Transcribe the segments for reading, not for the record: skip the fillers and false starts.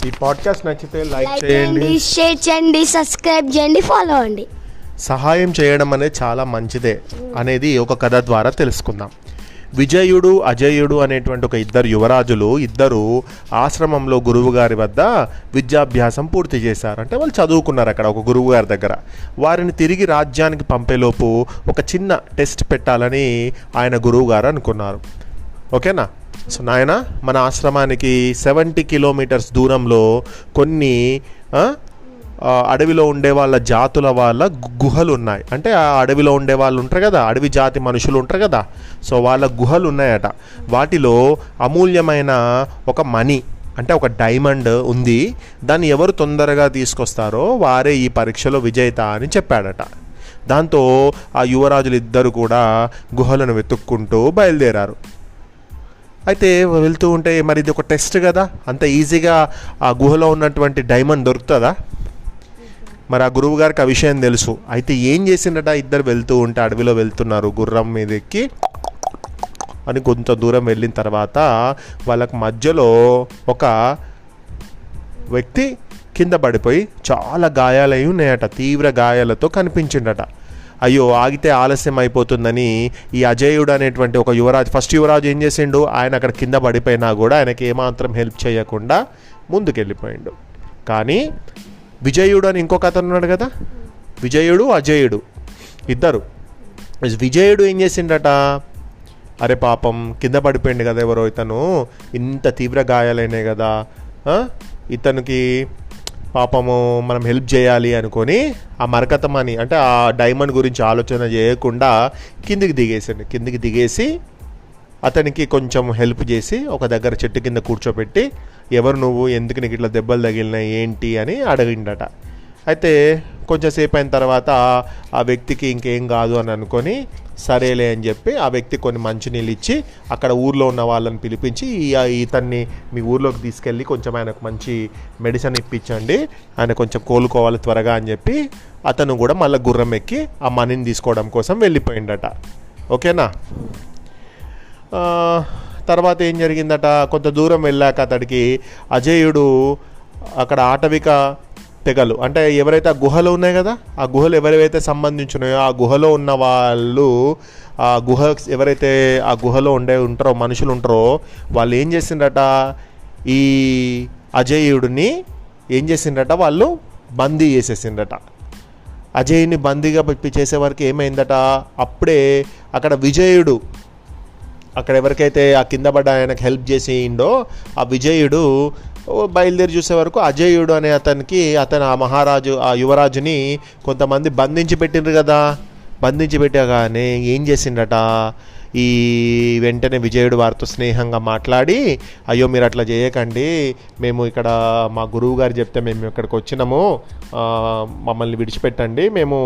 ఈ పాడ్కాస్ట్ నచ్చితే లైక్ చేయండి, షేర్ చేయండి, సబ్స్క్రైబ్ చేయండి, ఫాలో అవ్వండి. సహాయం చేయడం అనేది చాలా మంచిదే అనేది ఒక కథ ద్వారా తెలుసుకుందాం. విజయుడు అజయుడు అనేటువంటి ఒక ఇద్దరు యువరాజులు ఇద్దరు ఆశ్రమంలో గురువుగారి వద్ద విద్యాభ్యాసం పూర్తి చేశారు. అంటే వాళ్ళు చదువుకున్నారు అక్కడ ఒక గురువుగారి దగ్గర. వారిని తిరిగి రాజ్యానికి పంపేలోపు ఒక చిన్న టెస్ట్ పెట్టాలని ఆయన గురువుగారు అనుకున్నారు. ఓకేనా? సో నాయన, మన ఆశ్రమానికి 70 కిలోమీటర్స్ దూరంలో కొన్ని అడవిలో ఉండే వాళ్ళ జాతుల వాళ్ళ గుహలు ఉన్నాయి. అంటే ఆ అడవిలో ఉండే వాళ్ళు ఉంటారు కదా, అడవి జాతి మనుషులు ఉంటారు కదా, సో వాళ్ళ గుహలు ఉన్నాయట. వాటిలో అమూల్యమైన ఒక మణి అంటే ఒక డైమండ్ ఉంది. దాన్ని ఎవరు తొందరగా తీసుకొస్తారో వారే ఈ పరీక్షలో విజేత అని చెప్పాడట. దాంతో ఆ యువరాజులు ఇద్దరు కూడా గుహలను వెతుక్కుంటూ బయలుదేరారు. అయితే వెళ్తూ ఉంటే మరి ఇది ఒక టెస్ట్ కదా, అంత ఈజీగా ఆ గుహలో ఉన్నటువంటి డైమండ్ దొరుకుతుందా? మరి ఆ గురువు గారికి ఆ విషయం తెలుసు. అయితే ఏం చేసిండట, ఇద్దరు వెళ్తూ ఉంటే అడవిలో వెళ్తున్నారు, గుర్రం మీద ఎక్కి అని కొంత దూరం వెళ్ళిన తర్వాత వాళ్ళకి మధ్యలో ఒక వ్యక్తి కింద పడిపోయి చాలా గాయాలై ఉన్నాయట, తీవ్ర గాయాలతో కనిపించిండట. అయ్యో, ఆగితే ఆలస్యం అయిపోతుందని ఈ అజయుడు అనేటువంటి ఒక యువరాజు, ఫస్ట్ యువరాజు ఏం చేసిండు, ఆయన అక్కడ కింద పడిపోయినా కూడా ఆయనకి ఏమాత్రం హెల్ప్ చేయకుండా ముందుకెళ్ళిపోయిండు. కానీ విజయుడు అని ఇంకొక అతను ఉన్నాడు కదా, విజయుడు అజయుడు ఇద్దరు. విజయుడు ఏం చేసిండట, అరే పాపం కింద పడిపోయింది కదా ఎవరో ఇతను, ఇంత తీవ్ర గాయాలైనాయి కదా, ఇతనికి పాపము మనం హెల్ప్ చేయాలి అనుకొని ఆ మరకతమని అంటే ఆ డైమండ్ గురించి ఆలోచన చేయకుండా కిందికి దిగేసి అతనికి కొంచెం హెల్ప్ చేసి ఒక దగ్గర చెట్టు కింద కూర్చోబెట్టి, ఎవరు నువ్వు, ఎందుకు నీకు ఇట్లా దెబ్బలు తగిలినాయి ఏంటి అని అడిగిండట. అయితే కొంచెం సేపు అయిన తర్వాత ఆ వ్యక్తికి ఇంకేం కాదు అని అనుకొని సరేలే అని చెప్పి ఆ వ్యక్తి కొన్ని మంచినీళ్ళు ఇచ్చి అక్కడ ఊర్లో ఉన్న వాళ్ళని పిలిపించి ఇతన్ని మీ ఊర్లోకి తీసుకెళ్ళి కొంచెం ఆయనకు మంచి మెడిసిన్ ఇప్పించండి, ఆయన కొంచెం కోలుకోవాలి త్వరగా అని చెప్పి అతను కూడా మళ్ళీ గుర్రం ఎక్కి ఆ మనీని తీసుకోవడం కోసం వెళ్ళిపోయిండట. ఓకేనా? తర్వాత ఏం జరిగిందట, కొంత దూరం వెళ్ళాక అతడికి అజయుడు అక్కడ ఆటవిక తెగలు అంటే ఎవరైతే ఆ గుహలు ఉన్నాయి కదా, ఆ గుహలు ఎవరైతే సంబంధించినాయో ఆ గుహలో ఉన్న వాళ్ళు, ఆ గుహ ఎవరైతే ఆ గుహలో ఉంటారో మనుషులు ఉంటారో వాళ్ళు ఏం చేసిండట, ఈ అజయుడిని ఏం చేసిండట, వాళ్ళు బందీ చేసేసిండట. అజయుని బందీగా చేసే వరకు ఏమైందట, అప్పుడే అక్కడ విజయుడు, అక్కడ ఎవరికైతే ఆ కింద పడ్డ ఆయనకు హెల్ప్ చేసిండో ఆ విజయుడు బయలుదేరి చూసే వరకు అజయుడు అనే అతను ఆ యువరాజుని కొంతమంది బంధించి పెట్టిండ్రు కదా. బంధించి పెట్టగానే ఏం చేసిండట, ఈ వెంటనే విజయుడు వారితో స్నేహంగా మాట్లాడి, అయ్యో మీరు అట్లా చేయకండి, మేము ఇక్కడ మా గురువు గారు చెప్తే మేము ఇక్కడికి వచ్చినాము, మమ్మల్ని విడిచిపెట్టండి, మేము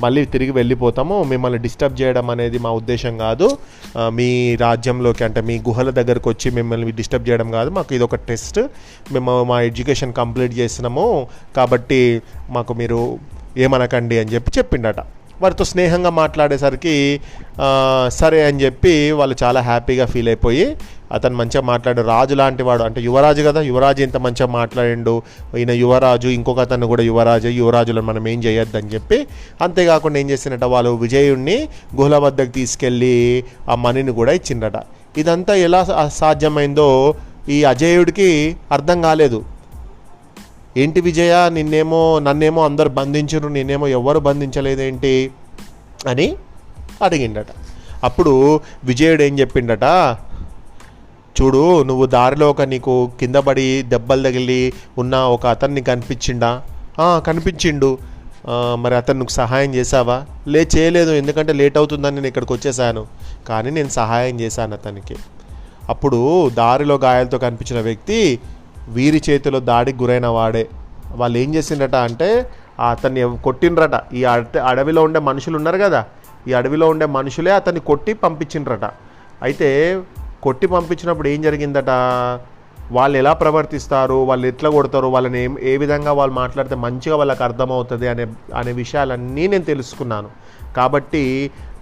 మళ్ళీ తిరిగి వెళ్ళిపోతాము, మిమ్మల్ని డిస్టర్బ్ చేయడం అనేది మా ఉద్దేశం కాదు, మీ రాజ్యంలోకి అంటే మీ గుహల దగ్గరకు వచ్చి మిమ్మల్ని డిస్టర్బ్ చేయడం కాదు, మాకు ఇది ఒక టెస్ట్, మేము మా ఎడ్యుకేషన్ కంప్లీట్ చేసినాము కాబట్టి మాకు మీరు ఏమనకండి అని చెప్పిండట. వారితో స్నేహంగా మాట్లాడేసరికి సరే అని చెప్పి వాళ్ళు చాలా హ్యాపీగా ఫీల్ అయిపోయి, అతను మంచిగా మాట్లాడు, రాజు లాంటి వాడు అంటే యువరాజు కదా, యువరాజు ఇంత మంచిగా మాట్లాడిండు, ఈయన యువరాజు, ఇంకొక అతను కూడా యువరాజులను మనం ఏం చేయొద్దని చెప్పి, అంతేకాకుండా ఏం చేసినట్ట, వాళ్ళు విజయుడిని గుహల వద్దకు తీసుకెళ్ళి ఆ మనీని కూడా ఇచ్చిండట. ఇదంతా ఎలా సాధ్యమైందో ఈ అజయుడికి అర్థం కాలేదు. ఏంటి విజయ, నన్నేమో అందరు బంధించరు, నేనేమో ఎవ్వరు బంధించలేదేంటి అని అడిగిండట. అప్పుడు విజయుడు ఏం చెప్పిండట, చూడు, నువ్వు దారిలో నీకు కింద పడి దెబ్బలు తగిలి ఉన్న ఒక అతన్ని కనిపించిండు, మరి అతను నువ్వు సహాయం చేసావా? చేయలేదు, ఎందుకంటే లేట్ అవుతుందని నేను ఇక్కడికి వచ్చేసాను, కానీ నేను సహాయం చేశాను అతనికి. అప్పుడు దారిలో గాయాలతో కనిపించిన వ్యక్తి వీరి చేతిలో దాడికి గురైన వాడే. వాళ్ళు ఏం చేసిండట అంటే అతన్ని కొట్టిండ్రట. ఈ అడవిలో ఉండే మనుషులు ఉన్నారు కదా, ఈ అడవిలో ఉండే మనుషులే అతన్ని కొట్టి పంపించిండ్రట. అయితే కొట్టి పంపించినప్పుడు ఏం జరిగిందట, వాళ్ళు ఎలా ప్రవర్తిస్తారు, వాళ్ళు ఎట్లా కొడతారు, వాళ్ళని ఏ విధంగా వాళ్ళు మాట్లాడితే మంచిగా వాళ్ళకి అర్థమవుతుంది అనే విషయాలన్నీ నేను తెలుసుకున్నాను. కాబట్టి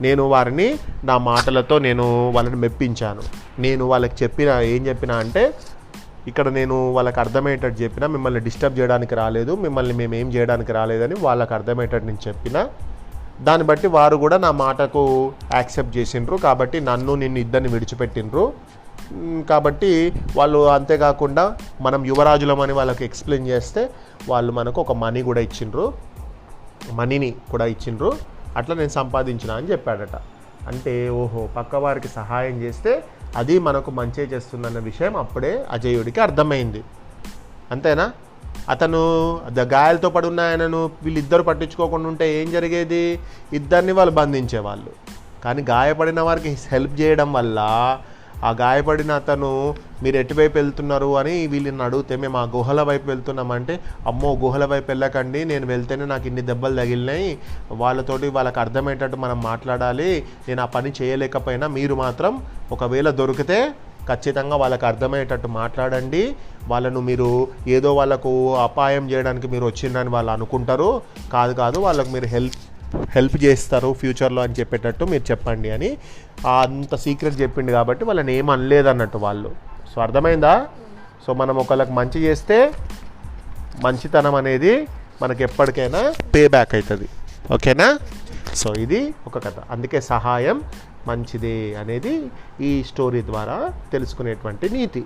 నేను వారిని నా మాటలతో నేను వాళ్ళని మెప్పించాను. నేను వాళ్ళకి ఏం చెప్పినా అంటే ఇక్కడ నేను వాళ్ళకి అర్థమయ్యేటట్టు చెప్పిన, మిమ్మల్ని డిస్టర్బ్ చేయడానికి రాలేదు, మిమ్మల్ని మేము ఏం చేయడానికి రాలేదని వాళ్ళకి అర్థమయ్యేటట్టు నేను చెప్పిన. దాన్ని బట్టి వారు కూడా నా మాటకు యాక్సెప్ట్ చేసిండ్రు. కాబట్టి నిన్ను ఇద్దరిని విడిచిపెట్టిండ్రు. కాబట్టి వాళ్ళు అంతేకాకుండా మనం యువరాజులమని వాళ్ళకి ఎక్స్ప్లెయిన్ చేస్తే వాళ్ళు మనకు ఒక మనీని కూడా ఇచ్చిండ్రు. అట్లా నేను సంపాదించిన అని చెప్పాడట. అంటే ఓహో, పక్కవారికి సహాయం చేస్తే అది మనకు మంచి చేస్తుందన్న విషయం అప్పుడే అజయుడికి అర్థమైంది. అంతేనా? అతను గాయాలతో పడి ఉన్న ఆయనను వీళ్ళిద్దరు పట్టించుకోకుండా ఉంటే ఏం జరిగేది? ఇద్దరిని వాళ్ళు బంధించేవాళ్ళు. కానీ గాయపడిన వారికి హెల్ప్ చేయడం వల్ల ఆ గాయపడిన అతను మీరు ఎటువైపు వెళ్తున్నారు అని వీళ్ళని అడిగితే మేము ఆ గుహల వైపు వెళ్తున్నామంటే, అమ్మో గుహల వైపు వెళ్ళకండి, నేను వెళ్తేనే నాకు ఇన్ని దెబ్బలు తగిలినాయి, వాళ్ళకి అర్థమయ్యేటట్టు మనం మాట్లాడాలి, నేను ఆ పని చేయలేకపోయినా మీరు మాత్రం ఒకవేళ దొరికితే ఖచ్చితంగా వాళ్ళకి అర్థమయ్యేటట్టు మాట్లాడండి, వాళ్ళను మీరు ఏదో వాళ్ళకు అపాయం చేయడానికి మీరు వచ్చిందని వాళ్ళు అనుకుంటారు, కాదు వాళ్ళకు మీరు హెల్ప్ చేస్తారు ఫ్యూచర్లో అని చెప్పేటట్టు మీరు చెప్పండి అని అంత సీక్రెట్ చెప్పిండు. కాబట్టి వాళ్ళని ఏం అనలేదు అన్నట్టు వాళ్ళు. సో అర్థమైందా? సో మనం ఒకళ్ళకి మంచి చేస్తే మంచితనం అనేది మనకి ఎప్పటికైనా పే బ్యాక్ అవుతుంది. ఓకేనా? సో ఇది ఒక కథ. అందుకే సహాయం మంచిదే అనేది ఈ స్టోరీ ద్వారా తెలుసుకునేటువంటి నీతి.